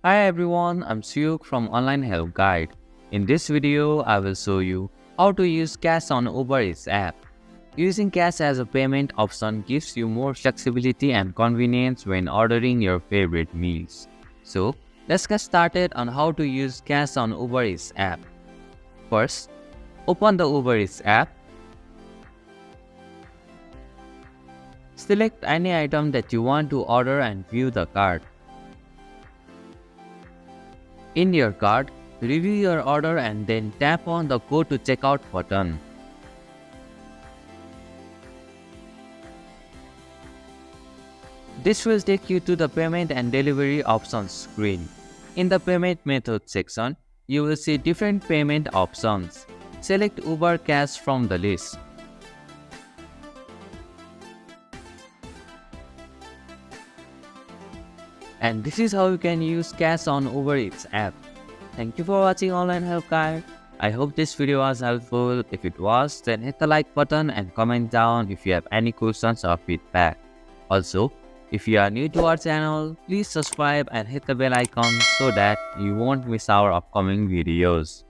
Hi everyone, I'm Suyuk from Online Help Guide. In this video, I will show you how to use Cash on Uber Eats app. Using cash as a payment option gives you more flexibility and convenience when ordering your favorite meals. So, let's get started on how to use Cash on Uber Eats app. First, open the Uber Eats app. Select any item that you want to order and view the cart. In your cart, review your order and then tap on the Go to Checkout button. This will take you to the payment and delivery options screen. In the payment method section, you will see different payment options. Select Uber Cash from the list. And this is how you can use Cash on Uber Eats app. Thank you for watching Online Help Guide. I hope this video was helpful. If it was, then hit the like button and comment down if you have any questions or feedback. Also, if you are new to our channel, please subscribe and hit the bell icon so that you won't miss our upcoming videos.